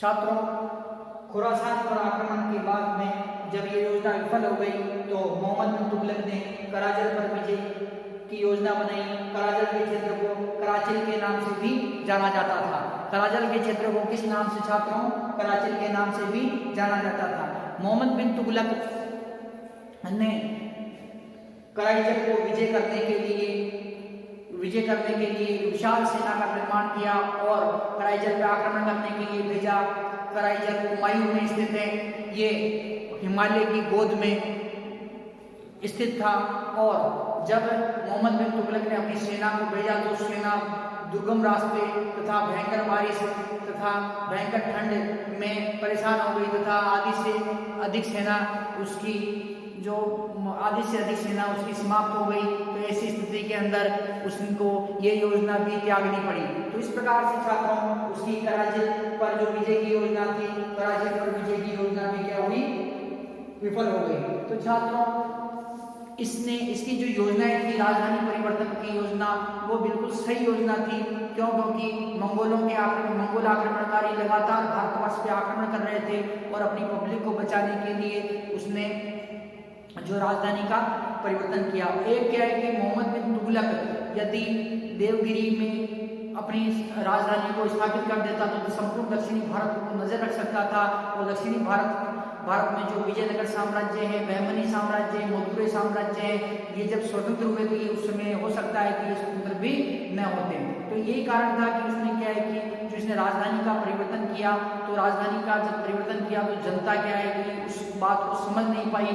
छात्रों, खुरासान पर आक्रमण के बाद में जब ये योजना विफल हो गई तो मोहम्मद बिन तुगलक ने कराचल पर विजय की योजना बनाई। कराचल के क्षेत्र को कराचिल के नाम से भी जाना जाता था। कराचल के क्षेत्र को किस नाम से छात्रों? कराचिल के नाम से भी जाना जाता था। मोहम्मद बिन तुगलक ने कराचल को विजय करने के लिए विशाल सेना का निर्माण किया और कराचल पर आक्रमण करने के लिए भेजा। कराचल हुमायूं में स्थित है, ये हिमालय की गोद में स्थित था और जब मोहम्मद बिन तुगलक ने अपनी सेना को भेजा तो सेना दुर्गम रास्ते तथा भयंकर बारिश तथा भयंकर ठंड में परेशान हो गई तथा आधी से अधिक सेना उसकी समाप्त हो गई। तो ऐसी स्थिति के अंदर उसको ये योजना भी त्यागनी पड़ी। तो इस प्रकार से छात्रों उसकी कराचल पर जो विजय की योजना थी, कराचल पर विजय की योजना भी क्या हुई? विफल हो गई। तो छात्रों इसकी जो योजनाएं थी राजधानी परिवर्तन की योजना, वो बिल्कुल सही योजना थी। क्यों? क्योंकि मंगोल आक्रमणकारी लगातार भारतवर्ष पे आक्रमण कर रहे थे और अपनी पब्लिक को बचाने के लिए उसने जो राजधानी का परिवर्तन किया। एक क्या है कि मोहम्मद बिन तुगलक यदि देवगिरी में अपनी राजधानी को स्थापित कर देता तो संपूर्ण दक्षिणी भारत को नजर रख सकता था और दक्षिणी भारत में जो विजयनगर साम्राज्य है, बहमनी साम्राज्य है, मदुरै साम्राज्य है, ये जब स्वतंत्र हुए तो ये उस समय हो सकता है कि ये स्वतंत्र भी न होते। तो यही कारण था कि उसने क्या है कि जो इसने राजधानी का परिवर्तन किया, तो राजधानी का जब परिवर्तन किया तो जनता क्या है कि उस बात को समझ नहीं पाई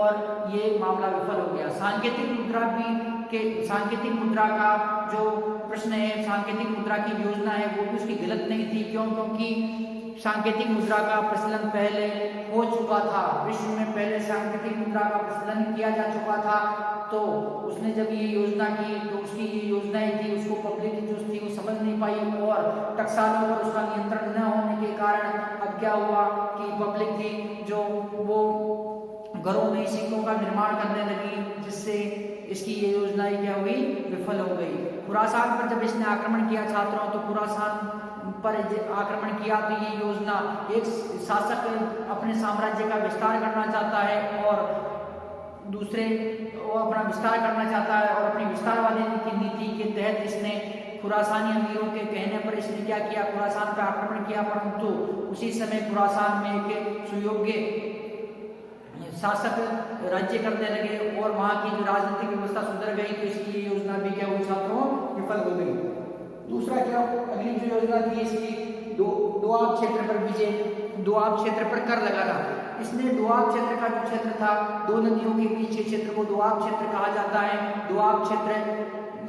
और ये मामला विफल हो गया। सांकेतिक मुद्रा का जो प्रश्न है, सांकेतिक मुद्रा की योजना है, वो भी उसकी गलत नहीं थी। क्यों? क्योंकि सांकेतिक मुद्रा का प्रचलन पहले हो चुका था, विश्व में पहले सांकेतिक मुद्रा का प्रचलन किया जा चुका था। तो उसने जब ये योजना की तो उसकी ये योजनाएं थी, उसको पब्लिक जो थी वो समझ नहीं पाई और टकसालों पर उसका नियंत्रण न होने के कारण अब क्या हुआ कि पब्लिक थी जो वो घरों में सिक्कों का निर्माण करने लगी, जिससे इसकी ये योजनाएं क्या हुई? विफल हो गई। खुरासान पर जब इसने आक्रमण किया छात्रों, तो खुरासान पर आक्रमण किया तो ये योजना, एक शासक अपने साम्राज्य का विस्तार करना चाहता है और दूसरे वो अपना विस्तार करना चाहता है और अपनी विस्तारवादी की नीति के तहत इसने खुरासानी अमीरों के कहने पर इसने क्या किया? खुरासान पर आक्रमण किया। परंतु उसी समय खुरासान में एक सुयोग्य शासक राज्य करने लगे और वहां की जो राजनीतिक व्यवस्था सुधर गई, तो इसकी ये योजना भी क्या हुई छात्रों? विफल हो गई। दूसरा क्या, अगली जो योजना थी इसकी दोआब क्षेत्र पर विजय, दोआब क्षेत्र पर कर लगाना। इसने दोआब क्षेत्र का जो क्षेत्र था, दो नदियों के बीच के क्षेत्र को दोआब क्षेत्र कहा जाता है। दोआब क्षेत्र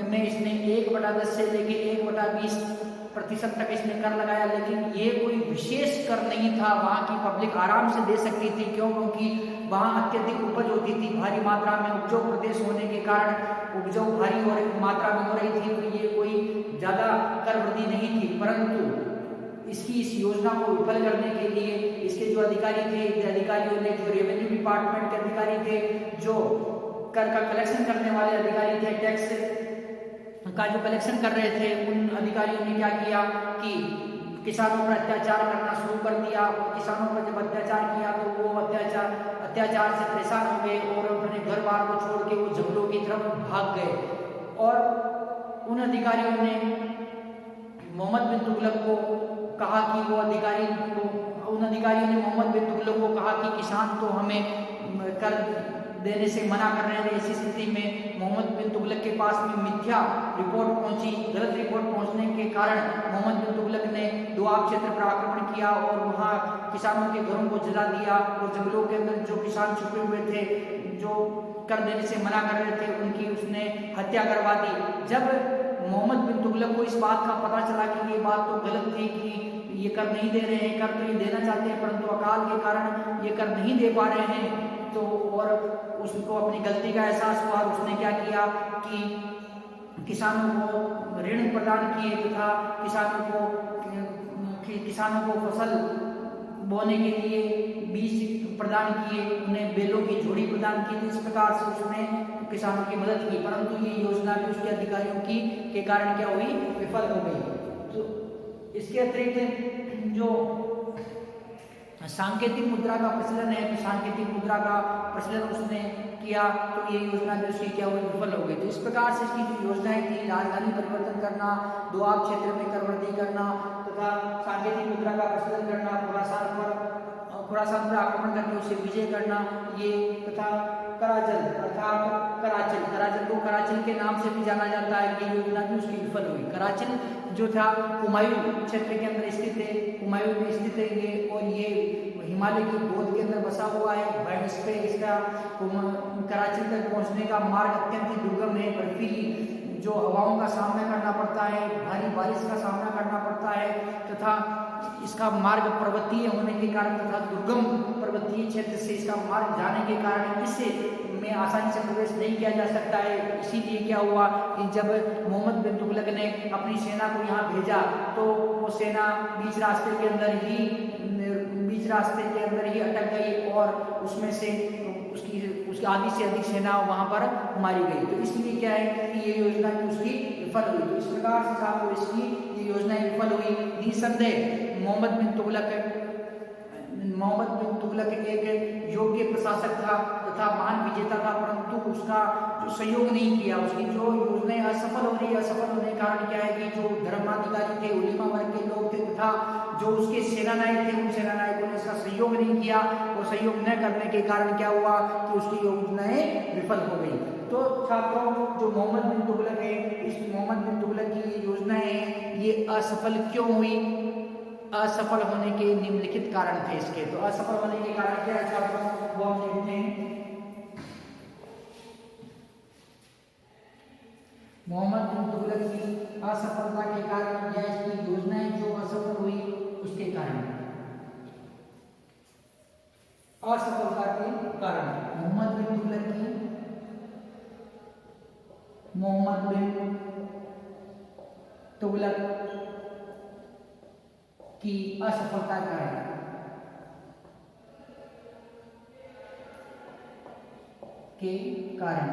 में इसने 1/10 से लेके 1/20% तक इसने कर लगाया, लेकिन ये कोई विशेष कर नहीं था। वहाँ की पब्लिक आराम से दे सकती थी। क्यों? क्योंकि वहाँ अत्यधिक उपज होती थी, भारी मात्रा में उपजाऊ प्रदेश होने के कारण उपजाऊ भारी मात्रा में हो रही थी, तो ये कोई ज्यादा कर वृद्धि नहीं थी। परंतु इस योजना को विफल करने के लिए इसके जो अधिकारी थे, अधिकारियों ने, जो रेवेन्यू डिपार्टमेंट के अधिकारी थे, जो कर का कलेक्शन करने वाले अधिकारी थे, टैक्स का जो कलेक्शन कर रहे थे, उन अधिकारियों ने क्या किया कि किसानों पर अत्याचार करना शुरू कर दिया। किसानों पर जब अत्याचार किया तो वो अत्याचार से परेशान हो गए और अपने घर बार को छोड़ के वो जंगलों की तरफ भाग गए। और उन अधिकारियों ने मोहम्मद बिन तुगलक को कहा कि उन अधिकारियों ने मोहम्मद बिन तुगलक को कहा कि किसान तो हमें कर देने से मना कर रहे थे। ऐसी स्थिति में मोहम्मद बिन तुगलक के पास में मिथ्या रिपोर्ट पहुंची। गलत रिपोर्ट पहुंचने के कारण मोहम्मद बिन तुगलक ने दोआब क्षेत्र पर आक्रमण किया और वहां किसानों के घरों को जला दिया और जंगलों के अंदर जो किसान छुपे हुए थे, जो कर देने से मना कर रहे थे, उनकी उसने हत्या करवा दी। जब मोहम्मद बिन तुगलक को इस बात का पता चला कि ये बात तो गलत थी कि ये कर नहीं दे रहे हैं, कर तो ये देना चाहते हैं परंतु अकाल के कारण ये कर नहीं दे पा रहे हैं, तो और उसको अपनी गलती का एहसास हुआ। उसने क्या किया कि किसानों को ऋण प्रदान किए तथा किसानों को फसल बोने के लिए बीज प्रदान किए, उन्हें बेलों की जोड़ी प्रदान की। इस प्रकार से उसने किसानों की मदद की, परंतु ये योजना भी उसके अधिकारियों की के कारण क्या हुई? विफल हो गई। तो इसके अतिरिक्त जो सांकेतिक मुद्रा का प्रचलन है, तो सांकेतिक मुद्रा का प्रचलन उसने किया तो ये योजना भी उसकी क्या हुई, विफल हो गई। तो इस प्रकार से इसकी जो योजनाएं थी, राजधानी परिवर्तन करना, दोआब क्षेत्र में करवृद्धि करना तथा सांकेतिक मुद्रा का प्रचलन करना, खुरासान पर आक्रमण करके उसे विजय करना, ये तथा कराचल अर्थात कराचल को कराचल के नाम से भी जाना जाता है, ये योजना भी उसकी विफल हुई। कराचल जो था हुमायूं क्षेत्र के अंदर स्थित है, हुमायूं में स्थित है ये, और ये हिमालय की गोद के अंदर बसा हुआ है। इस पे इसका कराची तक पहुंचने का मार्ग अत्यंत ही दुर्गम है, बर्फीली जो हवाओं का सामना करना पड़ता है, भारी बारिश का सामना करना पड़ता है तथा इसका मार्ग पर्वतीय होने के कारण तथा दुर्गम पर्वतीय क्षेत्र से इसका मार्ग जाने के कारण इससे में आसानी से प्रवेश नहीं किया जा सकता है। इसीलिए क्या हुआ कि जब मोहम्मद बिन तुगलक ने अपनी सेना को यहाँ भेजा तो वो सेना बीच रास्ते के अंदर ही अटक गई और उसमें से उसकी आधी से अधिक सेना वहां पर मारी गई। तो इसलिए क्या है कि ये योजना भी उसकी विफल हुई। तो इस प्रकार से आपको इसकी ये योजना विफल हुई। निसंदेह मोहम्मद बिन तुगलक एक योग्य प्रशासक था तथा महान विजेता था, परंतु उसका जो सहयोग नहीं किया, उसकी जो योजनाएं असफल हो रही, असफल होने के कारण क्या है कि जो धर्माधिकारी थे, उलेमा वर्ग के लोग थे तथा जो उसके सेनानायक थे, उन सेनानायकों ने इसका सहयोग नहीं किया और सहयोग न करने के कारण क्या हुआ कि उसकी योजनाएं विफल हो गई। तो छात्रों, जो मोहम्मद बिन तुगलक है, इस मोहम्मद बिन तुगलक की योजनाएं हैं ये असफल क्यों हुई? असफल होने के निम्नलिखित कारण थे इसके। तो असफल होने के कारण क्या है छात्रों, वो हम देखते हैं। मोहम्मद बिन तुगलक की असफलता के कारण या इसकी योजनाएं जो असफल हुई उसके कारण, असफलता के कारण मोहम्मद बिन तुगलक की असफलता के कारण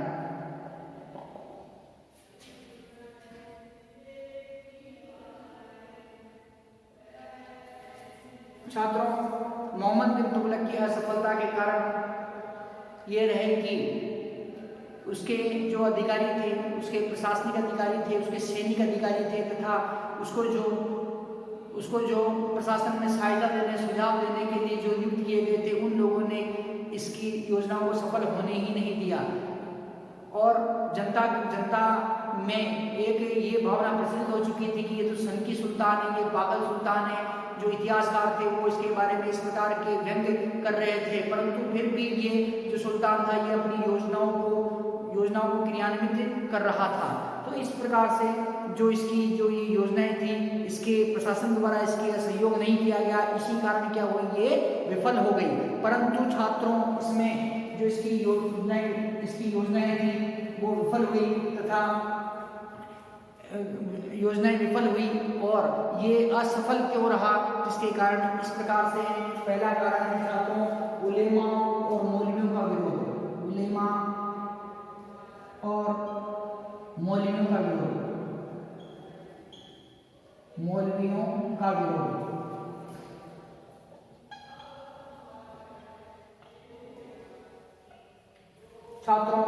छात्रों, मोहम्मद बिन तुगलक की असफलता के कारण ये रहे कि उसके जो अधिकारी थे, उसके प्रशासनिक अधिकारी थे, उसके सैनिक अधिकारी थे तथा उसको जो प्रशासन में सहायता देने, सुझाव देने के लिए जो नियुक्त किए गए थे, उन लोगों ने इसकी योजनाओं को सफल होने ही नहीं दिया। और जनता में एक ये भावना प्रचलित हो चुकी थी कि ये तो सनकी सुल्तान है, ये पागल सुल्तान है। जो इतिहासकार थे वो इसके बारे में इस प्रकार के व्यंग कर रहे थे, परंतु फिर भी ये जो सुल्तान था ये अपनी योजनाओं को क्रियान्वित कर रहा था। तो इस प्रकार से जो ये योजनाएं थी, इसके प्रशासन द्वारा इसके सहयोग नहीं किया गया, इसी कारण क्या हुआ, ये विफल हो गई। परंतु छात्रों, इसमें जो इसकी योजनाएं थी वो विफल हुई तथा योजनाएं विफल हुई और ये असफल क्यों रहा, जिसके कारण इस प्रकार से पहला कारण है छात्रों उलेमा और मौलवियों का विरोध। उलेमा और मौलवियों का विरोध, छात्रों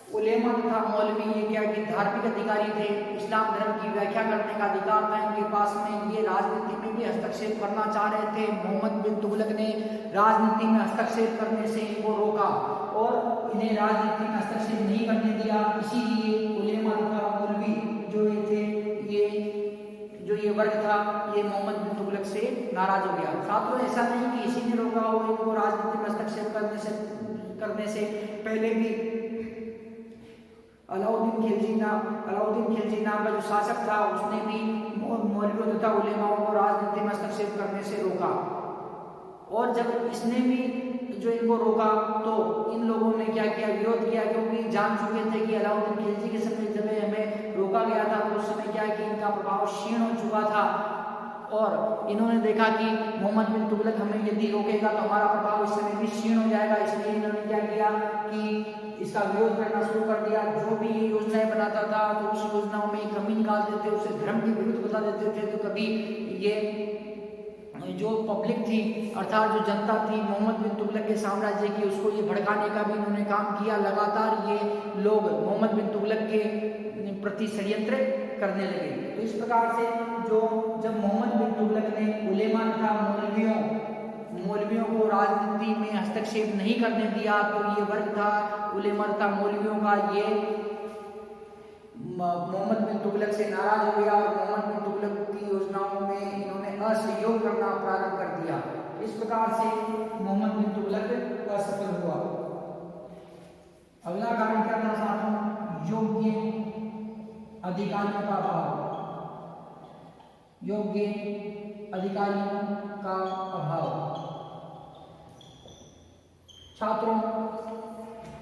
उलेमा तथा मौलवी ये क्या कि धार्मिक अधिकारी थे, इस्लाम धर्म की व्याख्या करने का अधिकार था इनके पास में। ये राजनीति में भी हस्तक्षेप करना चाह रहे थे। मोहम्मद बिन तुगलक ने राजनीति में हस्तक्षेप करने से इनको रोका और इन्हें राजनीति में हस्तक्षेप नहीं करने दिया। इसीलिए उलेमा तथा मौलवी जो ये थे, ये वर्ग था, ये मोहम्मद बिन तुगलक से नाराज हो गया। छात्रों, ऐसा नहीं कि इसी ने रोका हो इनको राजनीति में हस्तक्षेप करने से पहले भी अलाउद्दीन खिलजी नाम का जो शासक था, उसने भी मौलवियों तथा उलेमाओं को राजनीति में हस्तक्षेप करने से रोका। और जब इसने भी जो इनको रोका तो इन लोगों ने क्या किया, विरोध किया, क्योंकि जान चुके थे कि अलाउद्दीन खिलजी के समय जब हमें रोका गया था तो उस समय क्या कि इनका प्रभाव क्षीण हो चुका था और इन्होंने देखा कि मोहम्मद बिन तुगलक हमें यदि रोकेगा तो हमारा प्रभाव इस समय भी क्षीण हो जाएगा। इसलिए इन्होंने क्या किया कि इसका विरोध करना शुरू कर दिया। जो भी ये योजनाएं बनाता था तो उस योजनाओं में कमी निकाल देते, उसे धर्म के विरुद्ध बता देते थे। तो कभी ये जो पब्लिक थी अर्थात जो जनता थी मोहम्मद बिन तुगलक के साम्राज्य की, उसको ये भड़काने का भी इन्होंने काम किया। लगातार ये लोग मोहम्मद बिन तुगलक के प्रति षड्यंत्र करने लगे। तो इस प्रकार से जब मोहम्मद बिन तुगलक ने उलेमा तथा मौलवियों को राजनीति में हस्तक्षेप नहीं करने दिया, तो ये वर्ग था उलेमा तथा मौलवियों का, ये मोहम्मद बिन तुगलक से नाराज हो गया और मोहम्मद बिन तुगलक की योजनाओं में इन्होंने असहयोग करना प्रारंभ कर दिया। इस प्रकार से मोहम्मद बिन तुगलक असफल हुआ। अगला कारण क्या था साथियों? योग्य अधिकारियों का अभाव। योग्य अधिकारियों का अभाव। छात्रों,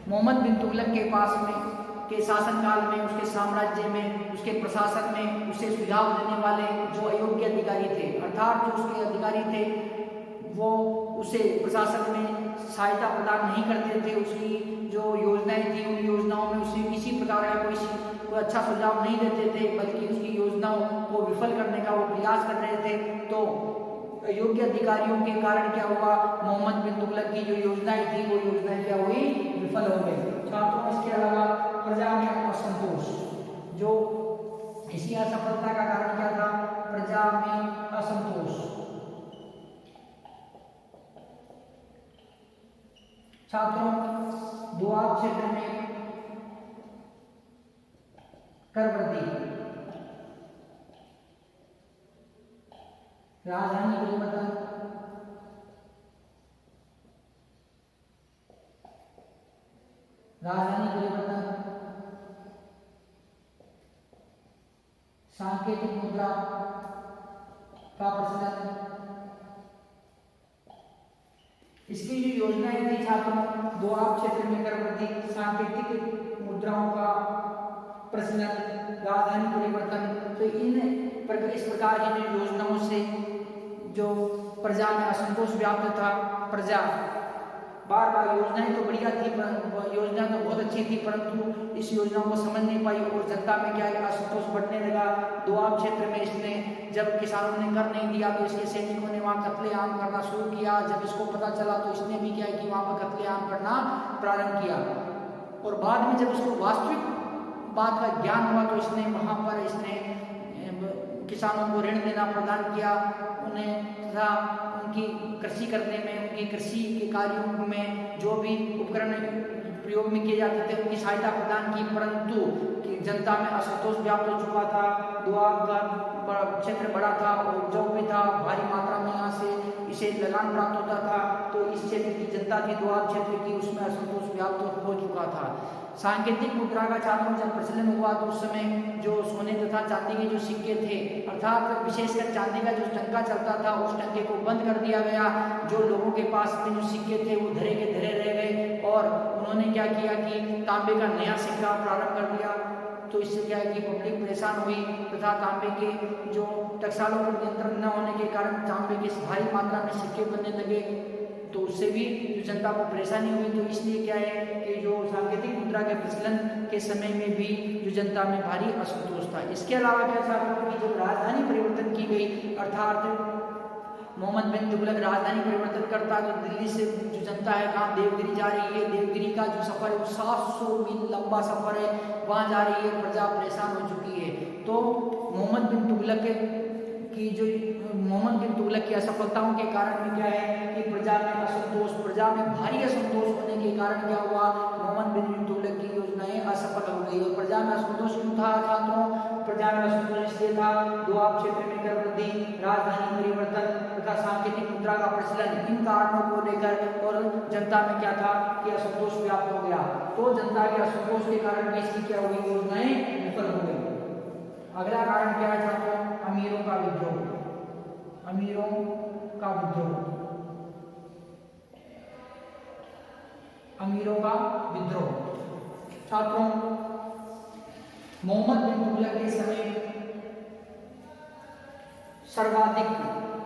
मोहम्मद बिन तुगलक के पास में के शासनकाल में, उसके साम्राज्य में, उसके प्रशासन में उसे सुझाव देने वाले जो अयोग्य अधिकारी थे, अर्थात जो उसके अधिकारी थे वो उसे प्रशासन में सहायता प्रदान नहीं करते थे। उसकी जो योजनाएं थी उन योजनाओं में उसे किसी प्रकार का कोई अच्छा सुझाव नहीं देते थे, बल्कि उसकी योजनाओं को विफल करने का वो प्रयास कर रहे थे। तो अयोग्य अधिकारियों के कारण क्या हुआ? मोहम्मद बिन तुगलक की जो योजनाएं थी वो योजनाएं क्या हुई? विफल हो गई। छात्रों, इसके अलावा प्रजा में असंतोष। जो इसी असफलता का कारण क्या था? प्रजा में असंतोष। छात्रों, दोआब क्षेत्र में कर वृद्धि। राजधानी परिवर्तन। सांकेतिक मुद्रा का प्रचलन। इसकी जो योजनाएं थी छात्रों, दोआब क्षेत्र में कर वृद्धि, सांकेतिक मुद्राओं का प्रचलन, राजधानी परिवर्तन। तो इस प्रकार की जो योजनाओं से जो प्रजा में असंतोष व्याप्त था, प्रजा बार बार योजनाएं तो बढ़िया थी, योजना तो बहुत अच्छी थी, परंतु इस योजना को समझ नहीं पाई और जनता में क्या असंतोष बढ़ने लगा। दोआब क्षेत्र में इसने जब किसानों ने कर नहीं दिया तो इसके सैनिकों ने वहाँ कत्लेआम करना शुरू किया। जब इसको पता चला तो इसने भी क्या है कि वहाँ पर कत्लेआम करना प्रारंभ किया। और बाद में जब इसको वास्तविक बात का ज्ञान हुआ तो इसने वहाँ पर किसानों को ऋण देना प्रदान किया, उन्हें तथा उनकी कृषि करने में, उनकी कृषि के कार्यों में जो भी उपकरण प्रयोग में किए जाते थे उनकी सहायता प्रदान की। परंतु जनता में असंतोष व्याप्त हो चुका था, दोआब का क्षेत्र बड़ा था और उपजाऊ भी था, भारी मात्रा में यहाँ से इसे लगान प्राप्त होता था। तो इस क्षेत्र की जनता थी दोआब क्षेत्र की, उसमें असंतोष व्याप्त हो चुका था। सांकेतिक मुद्रा का छात्रों जब प्रचलन हुआ तो उस समय जो सोने तथा चांदी के जो सिक्के थे, अर्थात विशेषकर चांदी का जो टंका चलता था उस टंके को बंद कर दिया गया। जो लोगों के पास में जो सिक्के थे वो धरे के धरे रह गए और उन्होंने क्या किया कि तांबे का नया सिक्का प्रारंभ कर दिया। तो इससे क्या है कि पब्लिक परेशान हुई तथा तांबे के जो टकसालों पर नियंत्रण न होने के कारण तांबे के भारी मात्रा में सिक्के बनने लगे, तो उससे भी जो जनता को परेशानी हुई। तो इसलिए क्या है कि जो सांकेतिक मुद्रा के प्रचलन के समय में भी जो जनता में भारी असंतोष था। इसके अलावा क्या था कि जब राजधानी परिवर्तन की गई, अर्थात मोहम्मद बिन तुगलक राजधानी परिवर्तन करता तो दिल्ली से जो जनता है कहाँ देवगिरी जा रही है, देवगिरी का जो सफर है वो 700 मील लंबा सफर है, वहाँ जा रही है, प्रजा परेशान हो चुकी है। तो मोहम्मद बिन तुगलक की असफलताओं के कारण में क्या है कि प्रजा में भारी असंतोष होने के कारण क्या हुआ, मोहम्मद बिन तुगलक की योजनाएं असफल हो गई। और प्रजा में असंतोष क्यों था छात्रों? प्रजा में असंतोष इसलिए था दोआब क्षेत्र में कर वृद्धि, राजधानी परिवर्तन तथा सांकेतिक मुद्रा का प्रचलन, इन कारणों को लेकर और जनता में क्या था कि असंतोष व्याप्त हो गया। तो जनता के असंतोष के कारण भी इसकी क्या हुई, योजनाएं विफल हो गई। अगला कारण क्या है छात्रों? अमीरों का विद्रोह। अमीरों का विद्रोह। अमीरों का विद्रोह। छात्रों, मोहम्मद बिन तुगलक के समय सर्वाधिक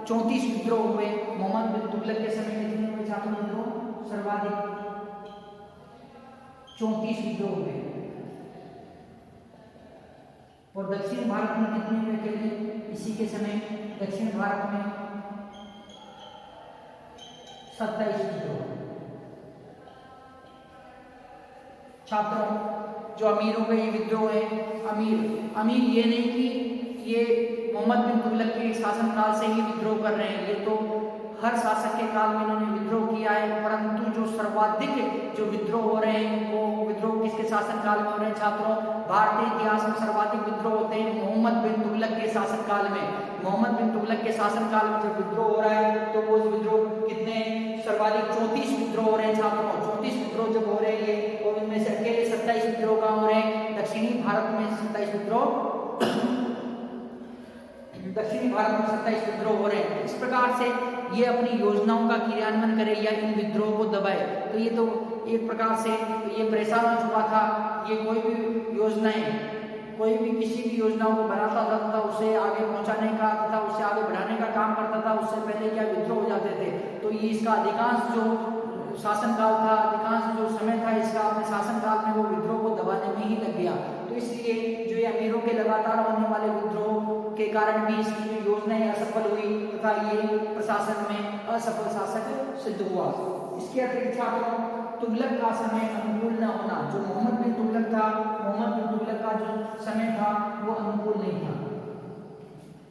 34 विद्रोह हुए। मोहम्मद बिन तुगलक के समय कितने हुए छात्रों विद्रोह? सर्वाधिक 34 विद्रोह हुए। और दक्षिण भारत में कितने हुए? इसी के समय दक्षिण भारत में 27 विद्रोह। छात्रों, जो अमीरों के ये विद्रोह है, अमीर ये नहीं कि ये मोहम्मद बिन तुगलक के शासनकाल से ही विद्रोह कर रहे हैं, ये तो हर शासक के काल में इन्होंने विद्रोह किया है, परंतु जो सर्वाधिक जो विद्रोह हो रहे हैं वो विद्रोह किसके शासनकाल में हो रहे हैं छात्रों? भारतीय इतिहास में सर्वाधिक विद्रोह होते हैं मोहम्मद बिन तुगलक के शासनकाल में। मोहम्मद बिन तुगलक के शासनकाल में जब विद्रोह हो रहा है तो वो विद्रोह कितने सर्वाधिक 34 विद्रोह हो रहे हैं छात्रों। 34 विद्रोह जब हो रहे हैं ये, और इनमें से अकेले 27 विद्रोह कहाँ हो रहे हैं? दक्षिणी भारत में 27 विद्रोह दक्षिणी भारत में 27 विद्रोह हो रहे हैं। इस प्रकार से ये अपनी योजनाओं का क्रियान्वयन करे या इन विद्रोह को दबाए, तो ये तो एक प्रकार से ये परेशान हो चुका था। ये कोई भी योजनाएं, कोई भी किसी भी योजनाओं को बनाता था तथा उसे आगे पहुंचाने का तथा उसे आगे बढ़ाने का काम करता था, उससे पहले क्या विद्रोह हो जाते थे। तो ये इसका अधिकांश जो शासनकाल था, अधिकांश जो समय था इसका अपने शासनकाल में वो विद्रोह को दबाने में ही लग गया। तो इसलिए जो ये अमीरों के लगातार होने वाले विद्रोह के कारण भी इसकी जो योजनाएं असफल हुई तथा ये प्रशासन में असफल शासक सिद्ध हुआ। इसके अतिरिक्त छात्रों, तुगलक का समय अनुकूल न होना, जो मोहम्मद बिन तुगलक था, मोहम्मद बिन तुगलक का जो समय था वो अनुकूल नहीं था।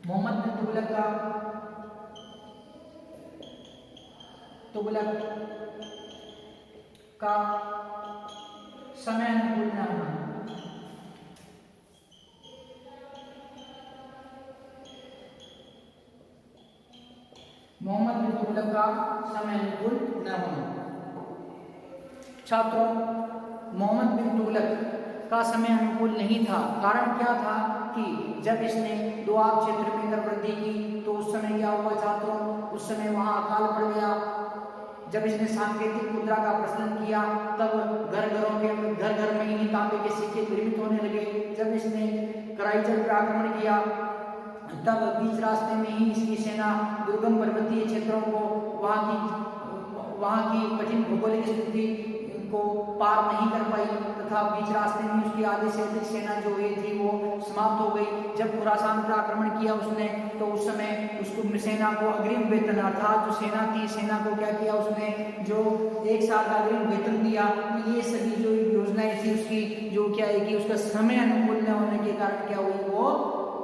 मोहम्मद बिन तुगलक का समय अनुकूल न होना, मोहम्मद बिन तुगलक का समय अनुकूल न होना। छात्रों, मोहम्मद बिन तुगलक का समय अनुकूल नहीं था। कारण क्या था कि जब इसने दोआब क्षेत्र में कर वृद्धि की तो उस समय क्या हुआ छात्रों? उस समय वहां अकाल पड़ गया। जब इसने सांकेतिक मुद्रा का प्रचलन किया तब घर घर में ही तांबे के सिक्के निर्मित होने लगे। जब इसने कराईचल पर आक्रमण किया तब बीच रास्ते में ही इसकी सेना दुर्गम पर्वतीय क्षेत्रों को वहां की कठिन भौगोलिक स्थिति को पार नहीं कर पाई तथा बीच रास्ते में उसकी आधे से अधिक सेना जो हुई थी वो समाप्त हो गई। जब खुरासान पर आक्रमण किया उसने तो उस समय उसको सेना को अग्रिम वेतन, अर्थात जो सेना थी, सेना को क्या किया उसने, जो 1 साल का अग्रिम वेतन दिया। तो ये सभी जो योजनाएं थी उसकी जो क्या है कि उसका समय अनुकूल न होने के कारण क्या हुई, वो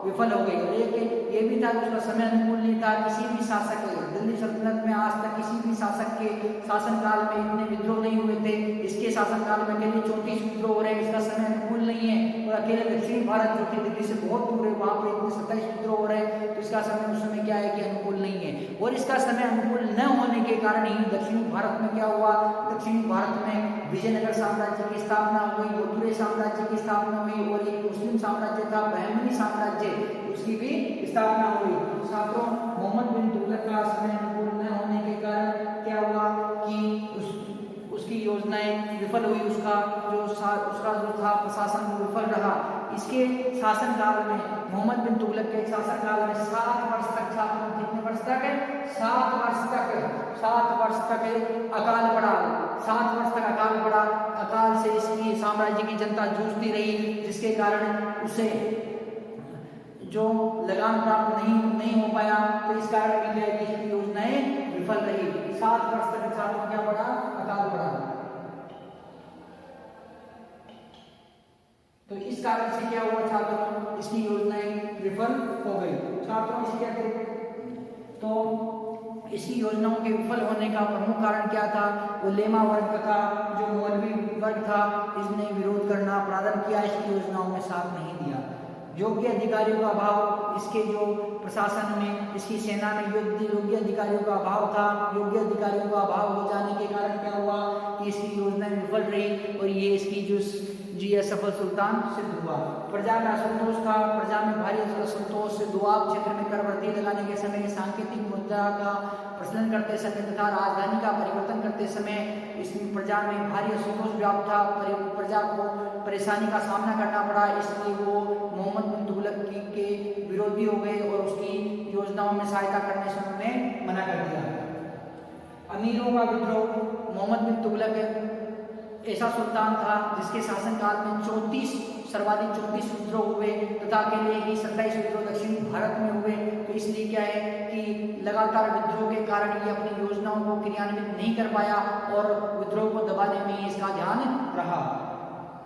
विफल हो गई। लेकिन ये भी था कि उसका समय अनुकूल नहीं था। किसी भी शासक के, दिल्ली सल्तनत में आज तक किसी भी शासक के शासनकाल में इतने विद्रोह नहीं हुए थे। इसके शासनकाल में अकेले 34 विद्रोह हो रहे हैं, इसका समय अनुकूल नहीं है। और अकेले दक्षिणी भारत जो कि दिल्ली से बहुत दूर है वहां पर इतने 27 विद्रोह हो रहे हैं, तो इसका समय उस समय क्या है कि अनुकूल नहीं है। और इसका समय अनुकूल न होने के कारण ही दक्षिणी भारत में क्या हुआ, दक्षिणी भारत में विजयनगर साम्राज्य की स्थापना हुई, मथुरा साम्राज्य की स्थापना हुई और एक मुस्लिम साम्राज्य था बहमनी साम्राज्य, उसकी भी स्थापना हुई। छात्रों, मोहम्मद बिन तुगलक का समय अनुकूल न होने के कारण क्या हुआ कि उसकी योजनाएं विफल हुई, उसका जो था प्रशासन वो विफल रहा। इसके शासनकाल में, मोहम्मद बिन तुगलक के शासनकाल में 7 वर्ष तक, छात्रों कितने वर्ष तक? 7 वर्ष तक अकाल पड़ा। 7 वर्ष तक अकाल पड़ा। अकाल से इसकी साम्राज्य की जनता जूझती रही, जिसके कारण उसे जो लगान प्राप्त नहीं हो पाया। तो इस कारण भी क्या है कि इसकी योजनाएं विफल रही। 7 वर्ष तक छात्रों क्या पड़ा? अकाल पड़ा। तो इस कारण से क्या हुआ छात्रों, इसकी योजनाएं विफल हो गई। छात्रों, इसके अतिरिक्त तो इसकी योजनाओं के विफल होने का प्रमुख कारण क्या था? उलेमा वर्ग तथा जो मौलवी वर्ग था, इसने विरोध करना प्रारंभ किया, इसकी योजनाओं में साथ नहीं दिया। योग्य अधिकारियों का अभाव, इसके जो प्रशासन में, इसकी सेना में योग्य अधिकारियों का अभाव था। योग्य अधिकारियों का अभाव हो जाने के कारण क्या हुआ कि इसकी योजनाएं विफल रही और ये इसकी जो असफल सुल्तान सिद्ध हुआ। प्रजा में असंतोष था। प्रजा में भारी असंतोष से दोआब क्षेत्र में कर वृद्धि लगाने के समय, सांकेतिक मुद्रा का प्रचलन करते समय तथा राजधानी का परिवर्तन करते समय इस प्रजा में भारी असंतोष व्याप्त था। प्रजा को परेशानी का सामना करना पड़ा, इसलिए वो मोहम्मद बिन तुगलक के विरोधी हो गए और उसकी योजनाओं में सहायता करने से उन्होंने मना कर दिया। अमीरों का विद्रोह, मोहम्मद बिन तुगलक ऐसा सुल्तान था जिसके शासनकाल में सर्वाधिक 34 विद्रोह हुए तथा अकेले ही 27 विद्रोह दक्षिण भारत में हुए। तो इसलिए क्या है कि लगातार विद्रोह के कारण ये अपनी योजनाओं को क्रियान्वित नहीं कर पाया और विद्रोह को दबाने में इसका ध्यान रहा।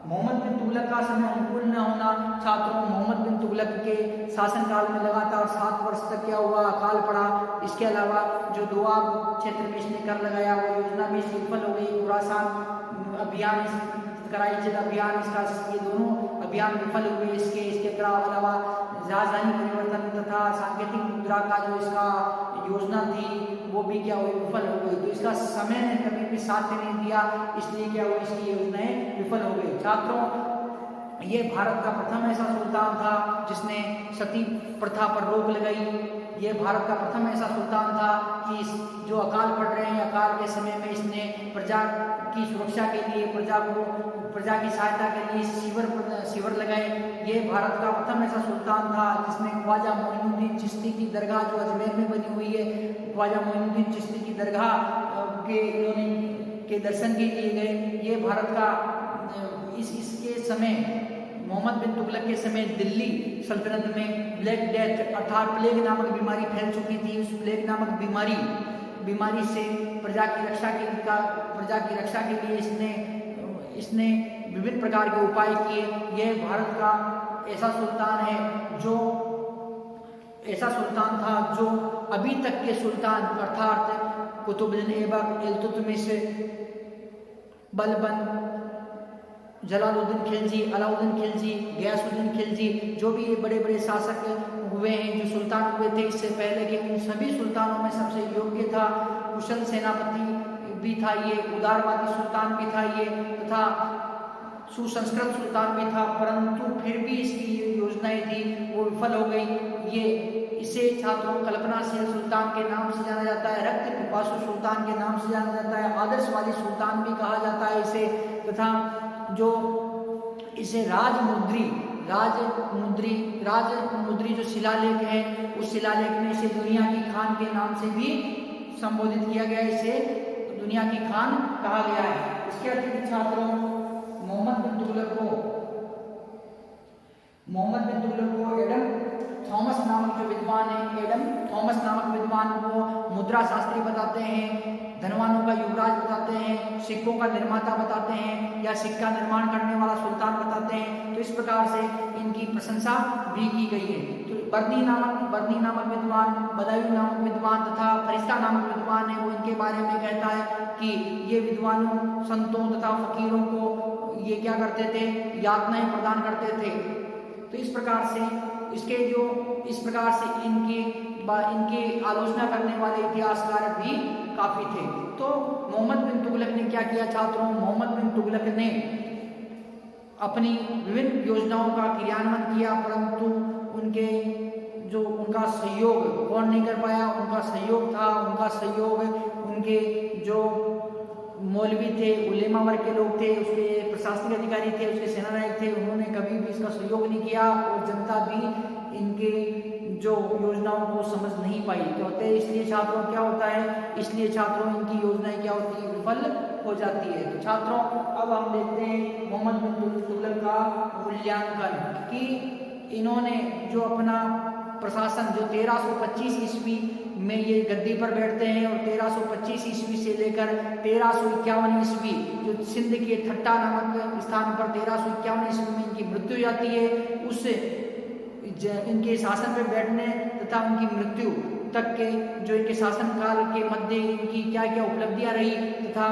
मोहम्मद बिन तुगलक का समय अनुकूल न होना। छात्रों, मोहम्मद बिन तुगलक के शासनकाल में लगातार 7 वर्ष तक क्या हुआ, अकाल पड़ा। इसके अलावा जो दोआब क्षेत्र में इसने कर लगाया वो योजना भी विफल हो गई। खुरासान अभियान, कराची अभियान, इसका ये दोनों अभियान विफल हुए। इसके अलावा राजधानी परिवर्तन तथा सांकेतिक मुद्रा का जो इसका योजना थी वो भी क्या हुई, विफल हो गई। तो इसका समय ने कभी भी साथ नहीं दिया, इसलिए क्या हुआ, इसकी योजनाएं विफल हो गई। छात्रों, ये भारत का प्रथम ऐसा सुल्तान था जिसने सती प्रथा पर रोक लगाई। ये भारत का प्रथम ऐसा सुल्तान था कि जो अकाल पड़ रहे हैं, अकाल के समय में इसने प्रजा की सुरक्षा के लिए, प्रजा की सहायता के लिए शिविर लगाए। ये भारत का प्रथम ऐसा सुल्तान था जिसने ख्वाजा मोइनुद्दीन चिश्ती की दरगाह जो अजमेर में बनी हुई है, ख्वाजा मोइनुद्दीन चिश्ती की दरगाह के दर्शन के लिए गए। ये भारत का इसके समय, मोहम्मद बिन तुगलक के समय दिल्ली सल्तनत में ब्लैक डेथ अर्थात प्लेग नामक बीमारी फैल चुकी थी। उस प्लेग नामक बीमारी से प्रजा की रक्षा के लिए इसने विभिन्न प्रकार के उपाय किए। यह भारत का ऐसा सुल्तान था जो अभी तक के सुल्तान अर्थात कुतुबुद्दीन ऐबक, इल्तुतमिश, बलबन, जलालुद्दीन खिलजी, अलाउद्दीन खिलजी, गयासुद्दीन खिलजी, जो भी ये बड़े बड़े शासक हुए हैं, जो सुल्तान हुए थे इससे पहले के, उन सभी सुल्तानों में सबसे योग्य था, कुशल सेनापति भी था ये, उदारवादी सुल्तान भी था ये, तथा सुसंस्कृत सुल्तान भी था। परंतु फिर भी इसकी ये योजनाएं थी वो विफल हो गई। इसे छात्रों कल्पनाशील सुल्तान के नाम से जाना जाता है, रक्त पिपासु सुल्तान के नाम से जाना जाता है, आदर्शवादी सुल्तान भी कहा जाता है इसे। तथा जो इसे राजमुद्री जो शिलालेख है, उस शिलालेख में इसे दुनिया की खान के नाम से भी संबोधित किया गया है, इसे दुनिया की खान कहा गया है। इसके अतिरिक्त छात्रों, मोहम्मद बिन तुगलक को एडम थॉमस नामक जो विद्वान है, एडम थॉमस नामक विद्वान को मुद्रा शास्त्री बताते हैं, धनवानों का युवराज बताते हैं, सिक्कों का निर्माता बताते हैं, या सिक्का निर्माण करने वाला सुल्तान बताते हैं। तो इस प्रकार से इनकी प्रशंसा भी की गई है। तो बर्नी नामक विद्वान, बदायूं नामक विद्वान तथा फरिश्ता नामक विद्वान है, वो इनके बारे में कहता है कि ये विद्वानों, संतों तथा फकीरों को ये क्या करते थे, यातनाएं प्रदान करते थे। तो इस प्रकार से इनकी आलोचना करने वाले इतिहासकार भी काफी थे। तो मोहम्मद बिन तुगलक ने क्या किया छात्रों, मोहम्मद बिन तुगलक ने अपनी विभिन्न योजनाओं का क्रियान्वयन किया, परंतु उनका सहयोग कौन नहीं कर पाया, उनका सहयोग उनके जो मौलवी थे, उलेमा वर्ग के लोग थे, उसके प्रशासनिक अधिकारी थे, उसके सेनानायक थे, उन्होंने कभी भी इसका सहयोग नहीं किया और जनता भी इनके जो योजनाओं को समझ नहीं पाई। क्या होते हैं, इसलिए छात्रों क्या होता है, इसलिए छात्रों इनकी योजनाएं क्या होती है, विफल हो जाती है। तो छात्रों अब हम देखते हैं मोहम्मद बिन तुगलक का मूल्यांकन कि इन्होंने जो अपना प्रशासन जो 1325 ईस्वी में ये गद्दी पर बैठते हैं और 1325 ईस्वी से लेकर 1351 ईस्वी जो सिंध के ठट्टा नामक स्थान पर 1351 ईस्वी में इनकी मृत्यु हो जाती है, उस इनके शासन पर बैठने तथा उनकी मृत्यु तक के जो इनके शासनकाल के मध्य इनकी क्या क्या उपलब्धियां रही तथा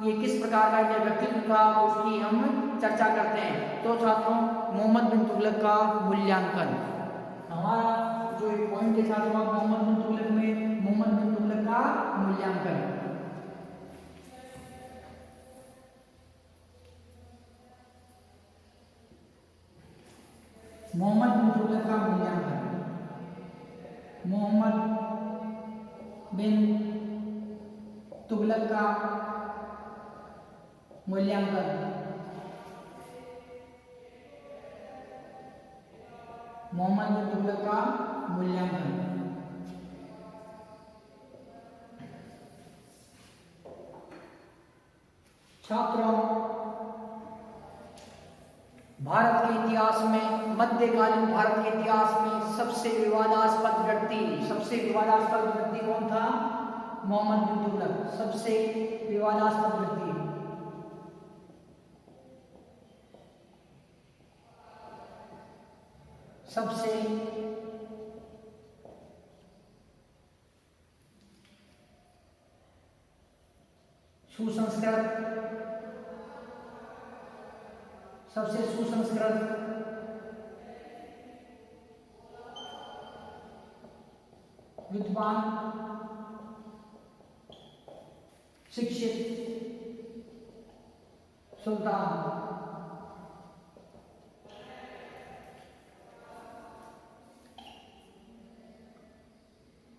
ये किस प्रकार का इनका व्यक्तित्व था, उसकी हम चर्चा करते हैं। तो छात्रों मोहम्मद बिन तुगलक का मूल्यांकन, हमारा जो एक पॉइंट है छात्रों मोहम्मद बिन तुगलक में, मोहम्मद बिन तुगलक का मूल्यांकन। मोहम्मद बिन तुगलक का मूल्यांकन, मोहम्मद बिन तुगलक का मूल्यांकन। मोहम्मद बिन तुगलक का मूल्यांकन। छात्रों भारत के इतिहास में, मध्यकालीन भारत के इतिहास में सबसे विवादास्पद व्यक्ति, सबसे विवादास्पद व्यक्ति कौन था? मोहम्मद बिन तुगलक। सबसे विवादास्पद व्यक्ति, सबसे सुसंस्कृत, सबसे सुसंस्कृत, विद्वान, शिक्षित सुल्तान,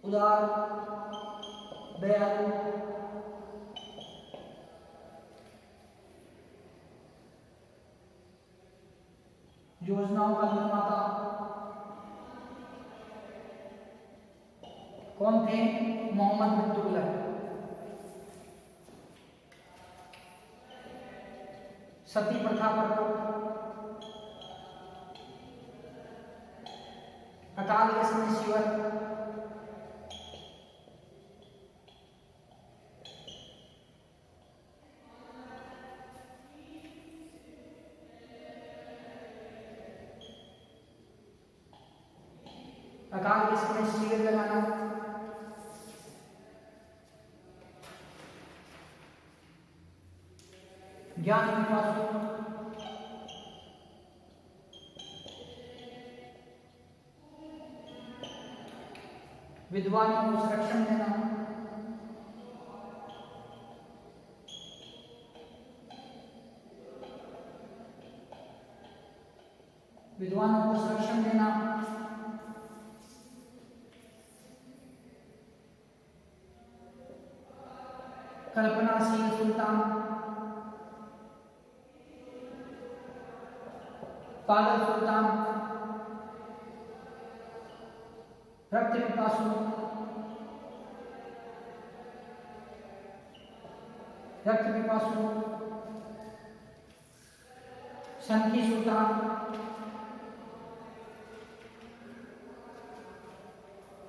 उदार, दयालु, योजनाओं का निर्माता कौन थे? मोहम्मद बिन तुगलक। सती प्रथा पर रोक, अकाल के समय शिवर, अकाल के समय शिविर लगाना, ज्ञान पिपासु, विद्वानों को संरक्षण देना, विद्वानों को संरक्षण देना, कल्पनाशील सुल्तान, पागल सुल्तान, रक्त पिपासु, रक्त पिपासु, संकी सुल्तान,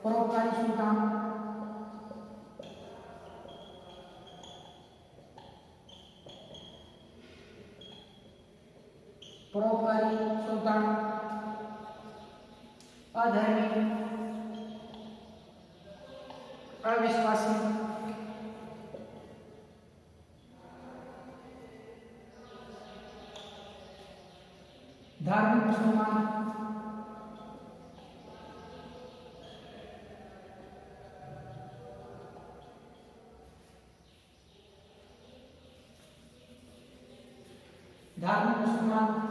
परोपकारी सुल्तान, परोपकारी सुल्तान, अधर्मी, अविश्वासी, धार्मिक मुसलमान, धार्मिक मुसलमान,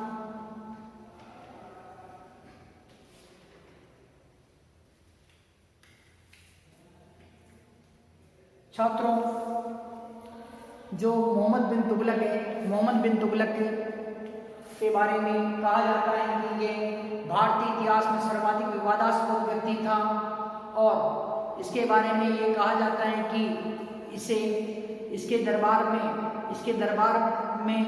छात्रों, जो मोहम्मद बिन तुगलक है, मोहम्मद बिन तुगलक के बारे में कहा जाता है कि ये भारतीय इतिहास में सर्वाधिक विवादास्पद व्यक्ति था और इसके बारे में ये कहा जाता है कि इसके दरबार में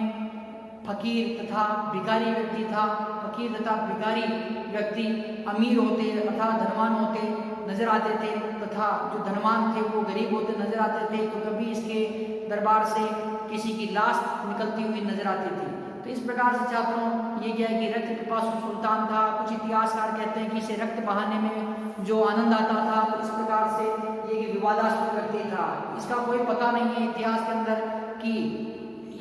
फकीर तथा भिखारी व्यक्ति था। फकीर तथा भिखारी व्यक्ति अमीर होते तथा धनवान होते नजर आते थे तथा जो धनवान थे वो गरीब होते नजर आते थे। तो कभी इसके दरबार से किसी की लाश निकलती हुई नजर आती थी। तो इस प्रकार से छात्रों ये क्या है कि रक्त पिपासु सुल्तान था। कुछ इतिहासकार कहते हैं कि इसे रक्त बहाने में जो आनंद आता था, तो इस प्रकार से ये विवादास्पद व्यक्ति था। इसका कोई पता नहीं है इतिहास के अंदर कि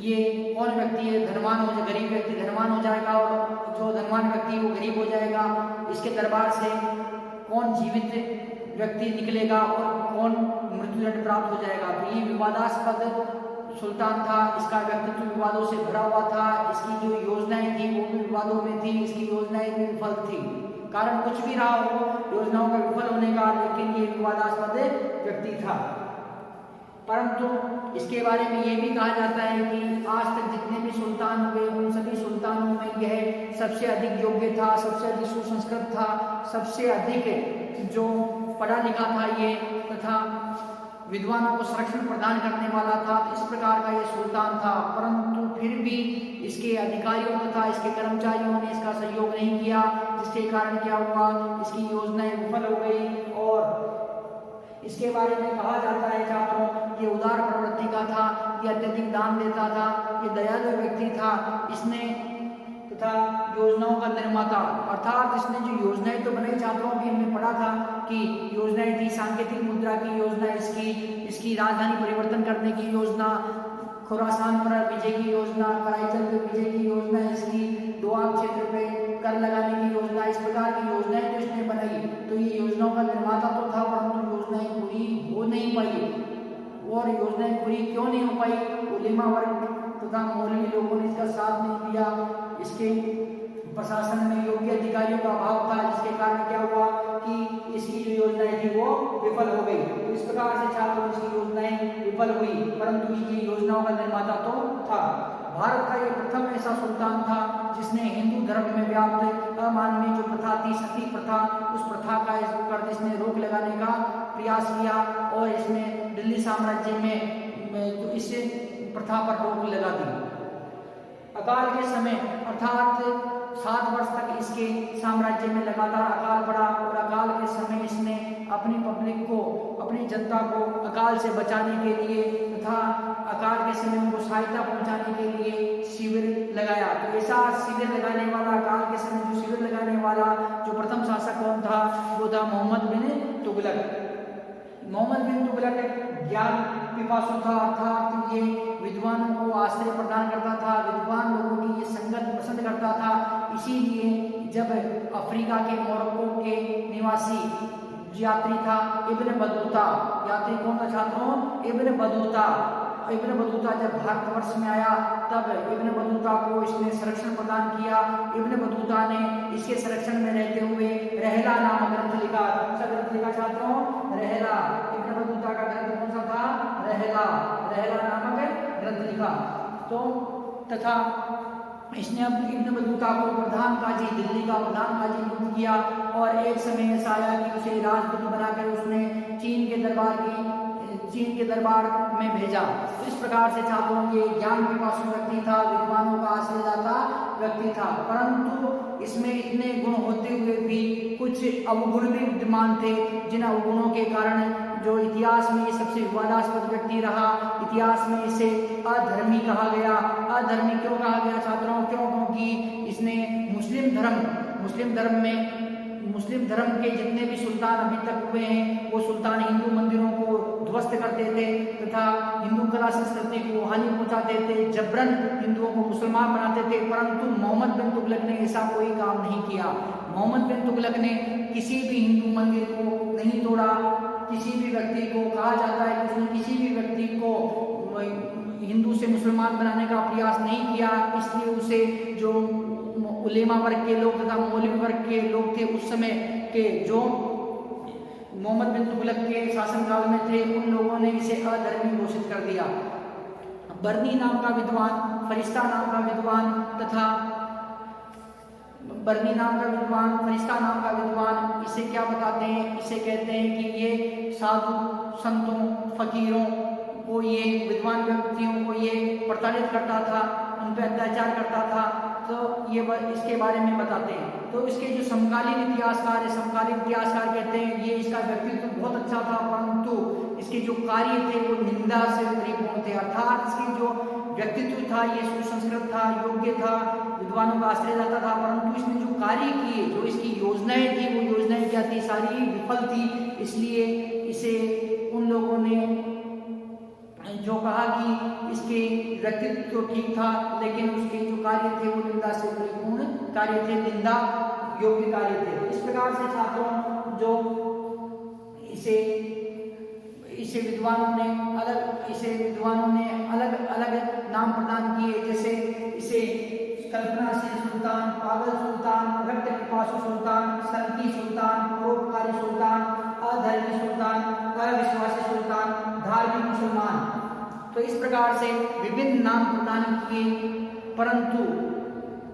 ये कौन व्यक्ति है। धनवान हो जाए, गरीब व्यक्ति धनवान हो जाएगा और जो धनवान व्यक्ति वो गरीब हो जाएगा। इसके दरबार से कौन जीवित व्यक्ति निकलेगा और कौन मृत्युदंड प्राप्त हो जाएगा। तो ये विवादास्पद सुल्तान था। इसका व्यक्तित्व विवादों से भरा हुआ था। इसकी जो योजनाएं थी वो भी विवादों में थी। इसकी योजनाएं भी विफल थी। कारण कुछ भी रहा हो योजनाओं का विफल होने का, लेकिन ये विवादास्पद व्यक्ति था। परंतु इसके बारे में ये भी कहा जाता है कि आज तक जितने भी सुल्तान हुए उन सभी सुल्तानों में यह सबसे अधिक योग्य था, सबसे अधिक सुसंस्कृत था, सबसे अधिक जो पढ़ा लिखा था ये, तथा विद्वानों को संरक्षण प्रदान करने वाला था। इस प्रकार का ये सुल्तान था। परंतु फिर भी इसके अधिकारियों तथा इसके कर्मचारियों ने इसका सहयोग नहीं किया, जिसके कारण क्या हुआ, इसकी योजनाएं विफल हो गई और इसके बारे में कहा जाता है छात्रों, ये उदार प्रवृत्ति का था, ये अत्यधिक दान देता था, ये दयालु व्यक्ति था। इसने तथा योजनाओं का निर्माता, अर्थात इसने जो योजनाएं तो बनाई छात्रों, अभी हमने पढ़ा था कि योजनाएं थी, सांकेतिक मुद्रा की योजना, इसकी राजधानी परिवर्तन करने की योजना, खुरासान पर विजय की योजना, कराईचल पर विजय की योजना, इसकी दोआब क्षेत्र पे कर लगाने की योजना, इस प्रकार की योजनाएं जो इसने बनाई। तो ये योजनाओं का निर्माता तो था, परंतु योजनाएं पूरी हो नहीं पाई। और योजनाएं पूरी क्यों नहीं हो पाई? उलेमा वर्ग तथा मौलवी लोगों ने इसका साथ नहीं दिया, इसके प्रशासन में योग्य अधिकारियों का अभाव था, जिसके कारण क्या हुआ कि इसकी जो योजनाएं थी वो विफल हो गई। तो इस प्रकार से छात्रों इसकी योजनाएं विफल हुई, परंतु इसकी योजनाओं का निर्माता तो था। भारत का ये प्रथम ऐसा सुल्तान था जिसने हिंदू धर्म में व्याप्त अमानवीय जो प्रथा थी, सती प्रथा, उस प्रथा का इस पर इसने रोक लगाने का प्रयास किया और इसने दिल्ली साम्राज्य में इस प्रथा पर रोक लगा दी। अकाल के समय अर्थात 7 वर्ष तक इसके साम्राज्य में लगातार अकाल पड़ा और अकाल के समय इसने अपनी पब्लिक को, अपनी जनता को अकाल से बचाने के लिए तथा अकाल के समय उनको सहायता पहुंचाने के लिए शिविर लगाया। तो ऐसा शिविर लगाने वाला, अकाल के समय जो शिविर लगाने वाला जो प्रथम शासक कौन था? वो था मोहम्मद बिन तुगलक। मोहम्मद बिन तुगलक ज्ञान पिपासु था, अर्थात ये विद्वानों को आश्रय प्रदान करता था, विद्वान लोगों की ये संगत पसंद करता था। इसीलिए जब अफ्रीका के मोरक्को के निवासी यात्री था इब्न बतूता, यात्री कौन था छात्रों? Ibn Battuta. इब्न बतूता जब भारतवर्ष में आया तब इब्न बतूता को इसने संरक्षण प्रदान किया। इब्न बतूता ने इसके संरक्षण में रहते हुए रहला नामक ग्रंथ लिखा। कौन सा ग्रंथ लिखा छात्रों? रहला। इब्न बतूता का ग्रंथ कौन सा था? रहला। रहला नामक ग्रंथ लिखा। तो तथा इसने इब्न बतूता को प्रधान काजी, दिल्ली का प्रधान काजी नियुक्त किया और एक समय ऐसा आया कि उसे राजदूत बनाकर उसने चीन के दरबार में भेजा। तो इस प्रकार से छात्रों ये ज्ञान पिपासु व्यक्ति था, विद्वानों का आश्रयदाता व्यक्ति था, परंतु इसमें इतने गुण होते हुए भी कुछ अवगुण भी विद्यमान थे, जिन अवगुणों के कारण जो इतिहास में ये सबसे विवादास्पद व्यक्ति रहा। इतिहास में इसे अधर्मी कहा गया। अधर्मी क्यों कहा गया छात्रों? क्योंकि इसने मुस्लिम धर्म के जितने भी सुल्तान अभी तक हुए हैं वो सुल्तान हिंदू मंदिरों को ध्वस्त करते थे तथा हिंदू कला संस्कृति को हानि पहुंचाते थे, जबरन हिंदुओं को मुसलमान बनाते थे। परंतु मोहम्मद बिन तुगलक ने ऐसा कोई काम नहीं किया। मोहम्मद बिन तुगलक ने किसी भी हिंदू मंदिर को नहीं तोड़ा। किसी भी व्यक्ति को कहा जाता है कि उसने किसी भी व्यक्ति को हिंदू से मुसलमान बनाने का प्रयास नहीं किया। इसलिए उसे जो उलेमा वर्ग के लोग तथा मौलवी वर्ग के लोग थे उस समय के, जो मोहम्मद बिन तुगलक के शासनकाल में थे, उन लोगों ने इसे अधर्मी घोषित कर दिया। बर्नी नाम का विद्वान, फरिश्ता नाम का विद्वान तथा फरिश्ता नाम का विद्वान इसे क्या बताते हैं? इसे कहते हैं कि ये साधु संतों, फकीरों को, ये विद्वान व्यक्तियों को ये प्रताड़ित करता था, उन पर अत्याचार करता था। तो ये इसके बारे में बताते हैं। तो इसके जो समकालीन इतिहासकार है, समकालीन इतिहासकार कहते हैं ये इसका व्यक्तित्व बहुत अच्छा था, परंतु इसके जो कार्य थे वो निंदा से परिपूर्ण थे। अर्थात इसके जो व्यक्तित्व था ये सुसंस्कृत था, योग्य था, विद्वानों का आश्रयदाता था, परंतु इसने जो कार्य किए, जो इसकी योजनाएं थी, वो योजनाएं क्या थी? सारी विफल थी। इसलिए इसे उन लोगों ने जो कहा कि इसके व्यक्तित्व तो ठीक था, लेकिन उसके जो कार्य थे वो निंदा से परिपूर्ण कार्य थे, निंदा योग्य कार्य थे। इस प्रकार से छात्रों जो इसे विद्वानों ने अलग अलग नाम प्रदान किए, जैसे इसे कल्पनाशील सुल्तान, पागल सुल्तान, रक्त पिपासु सुल्तान, संकी सुल्तान, परोपकारी सुल्तान, अधर्मी सुल्तान, अविश्वासी सुल्तान, धार्मिक मुसलमान। तो इस प्रकार से विभिन्न नाम प्रदान किए, परंतु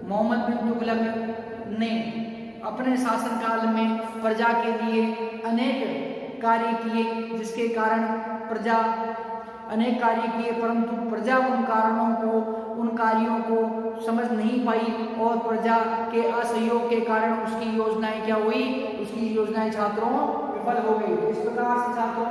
मोहम्मद बिन तुगलक ने अपने शासनकाल में प्रजा के लिए अनेक कार्य किए, जिसके कारण प्रजा अनेक कार्य किए, परंतु प्रजा उन कार्यों को समझ नहीं पाई और प्रजा के असहयोग के कारण उसकी योजनाएं क्या हुई? उसकी योजनाएं छात्रों विफल हो गई। इस प्रकार से छात्रों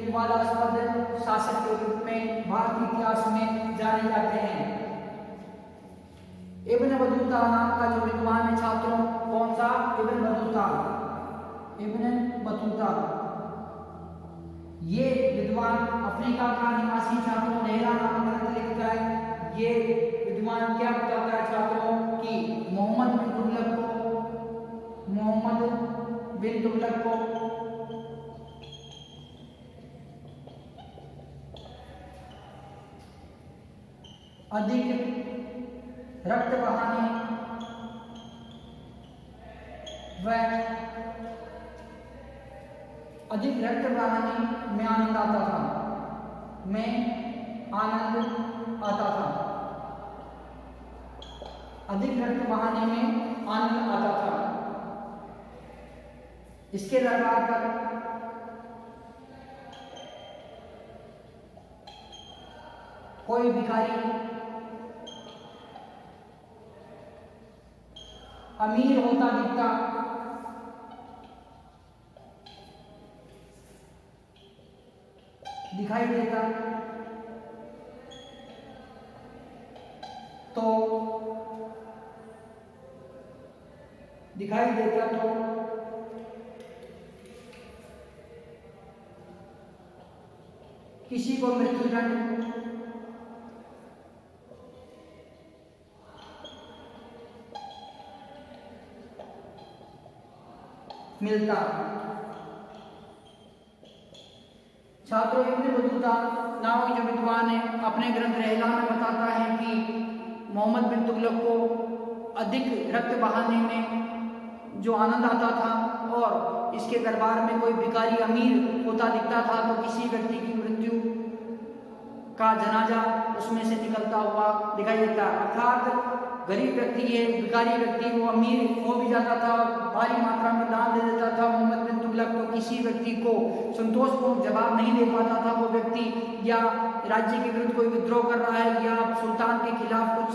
विवादास्पद शासक के रूप में भारतीय इतिहास में जाने जाते हैं। इब्न बतूता नाम का जो विद्वान है छात्रों, कौन सा? Ibn Battuta. इब्न बतूता ये विद्वान अफ्रीका का निवासी छात्रों लहरा नामक ग्रंथ लिखता है। ये विद्वान क्या बताता है छात्रों कि मोहम्मद बिन तुगलक को अधिक रक्त बहाने में आनंद आता था, अधिक रक्त बहाने में आनंद आता था। इसके दरबार पर कोई भिखारी अमीर होता दिखाई देता तो किसी को मृत्युदंड मिलता। छात्रों इब्न बतूता नामक जो विद्वान है अपने ग्रंथ रहला में बताता है कि मोहम्मद बिन तुगलक को अधिक रक्त बहाने में जो आनंद आता था और इसके दरबार में कोई भिखारी अमीर होता दिखता था तो किसी व्यक्ति की मृत्यु का जनाजा उसमें से निकलता हुआ दिखाई देता। अर्थात गरीब व्यक्ति है, भिखारी व्यक्ति वो अमीर हो भी जाता था और भारी मात्रा में दान दे देता था। मोहम्मद बिन तुगलक तो किसी व्यक्ति को संतोषपूर्वक जवाब नहीं दे पाता था। वो व्यक्ति या राज्य के विरुद्ध कोई विद्रोह कर रहा है या सुल्तान के खिलाफ कुछ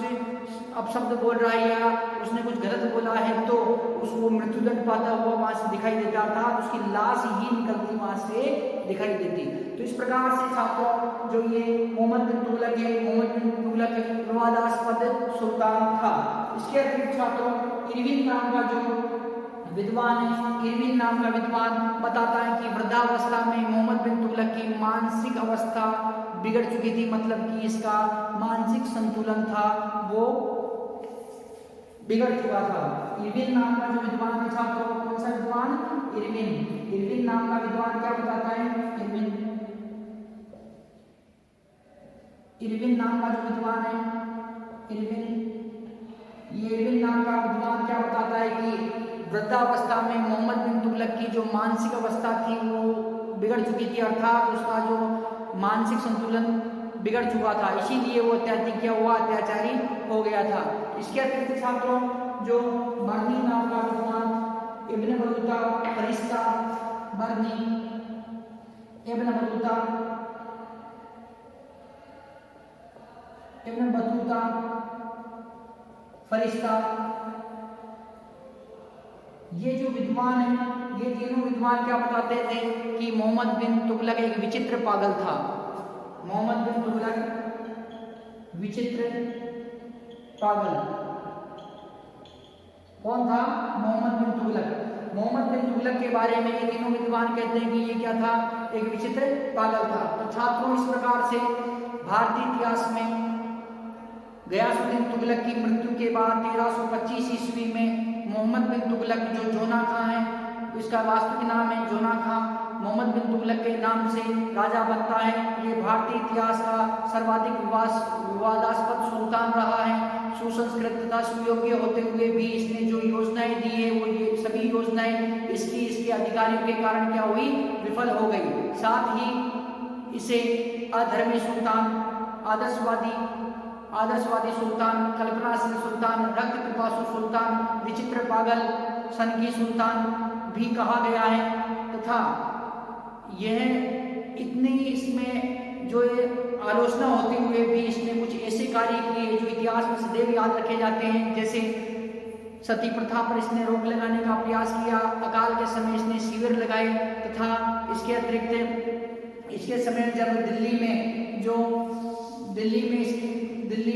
अपशब्द बोल रहा है या उसने कुछ गलत बोला है तो उसको मृत्युदंड पाता हुआ वहां से दिखाई देता था, उसकी लाश ही निकलती वहां से दिखाई देती। तो इस प्रकार से छात्रों जो ये मोहम्मद बिन तुगलक है, मोहम्मद बिन तुगलक एक विवादास्पद सुल्तान था। इसके अतिरिक्त छात्रों इरविन नाम का जो विद्वान है, इरविन नाम का विद्वान बताता है कि वृद्धावस्था में मोहम्मद बिन तुगलक की मानसिक अवस्था बिगड़ चुकी थी, मतलब कि इसका मानसिक संतुलन था वो बिगड़ चुका था। इरविन नाम का जो विद्वान है छात्रों, कौन सा विद्वान? इरविन नाम का विद्वान क्या बताता है? इरविन नाम का जो विद्वान है, इरविन नाम का विद्वान क्या बताता है कि वृद्धावस्था में मोहम्मद बिन तुगलक की जो मानसिक अवस्था थी वो बिगड़ चुकी थी, अर्थात उसका जो मानसिक संतुलन बिगड़ चुका था, इसीलिए वो अत्याचारी हो गया था। इसके अतिरिक्त छात्रों जो बर्नी नाम का विद्वान इब्न बतूता फरिश्ता ये जो विद्वान है, ये तीनों विद्वान क्या बताते थे कि मोहम्मद बिन तुगलक एक विचित्र पागल था। मोहम्मद बिन तुगलक विचित्र पागल। कौन था? मोहम्मद बिन तुगलक। मोहम्मद बिन तुगलक के बारे में ये तीनों विद्वान कहते हैं कि ये क्या था? एक विचित्र पागल था। तो छात्रों इस प्रकार से भारतीय इतिहास में गयासुद्दीन तुगलक की मृत्यु के बाद 1325 ईस्वी में मोहम्मद बिन तुगलक जो जोना खां है, इसका वास्तविक नाम है जोना खां, मोहम्मद बिन तुगलक के नाम से राजा बनता है। ये भारतीय इतिहास का सर्वाधिक विवादास्पद सुल्तान रहा है। सुसंस्कृत तथा सुयोग्य होते हुए भी इसने जो योजनाएं दी है वो ये सभी योजनाएं इसके अधिकारियों के कारण क्या हुई? विफल हो गई। साथ ही इसे अधर्मी सुल्तान, आदर्शवादी सुल्तान, कल्पनाशील सुल्तान, रक्त पिपासु सुल्तान, विचित्र पागल, सनकी सुल्तान भी कहा गया है। तथा यह इतनी इसमें जो आलोचना होते हुए भी इसने कुछ ऐसे कार्य किए जो इतिहास में सदैव याद रखे जाते हैं। जैसे सती प्रथा पर इसने रोक लगाने का प्रयास किया, अकाल के समय इसने शिविर लगाए तथा इसके अतिरिक्त इसके समय जब दिल्ली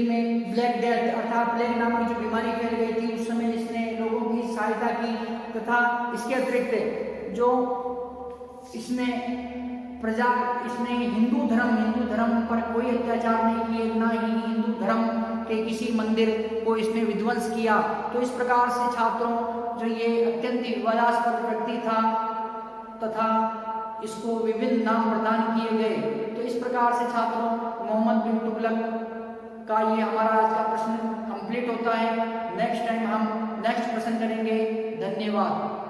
में ब्लैक डेथ अर्थात प्लेग नामक जो बीमारी फैल गई थी, उस समय इसने लोगों की सहायता की तथा इसके अतिरिक्त जो इसने हिंदू धर्म पर कोई अत्याचार नहीं किए, ना ही हिंदू धर्म के किसी मंदिर को इसने विध्वंस किया। तो इस प्रकार से छात्रों जो ये अत्यंत विवादास्पद व्यक्ति था तथा इसको विभिन्न नाम प्रदान किए गए। तो इस प्रकार से छात्रों मोहम्मद बिन तुगलक का ये हमारा आज का प्रश्न कंप्लीट होता है। नेक्स्ट टाइम हम नेक्स्ट प्रश्न करेंगे। धन्यवाद।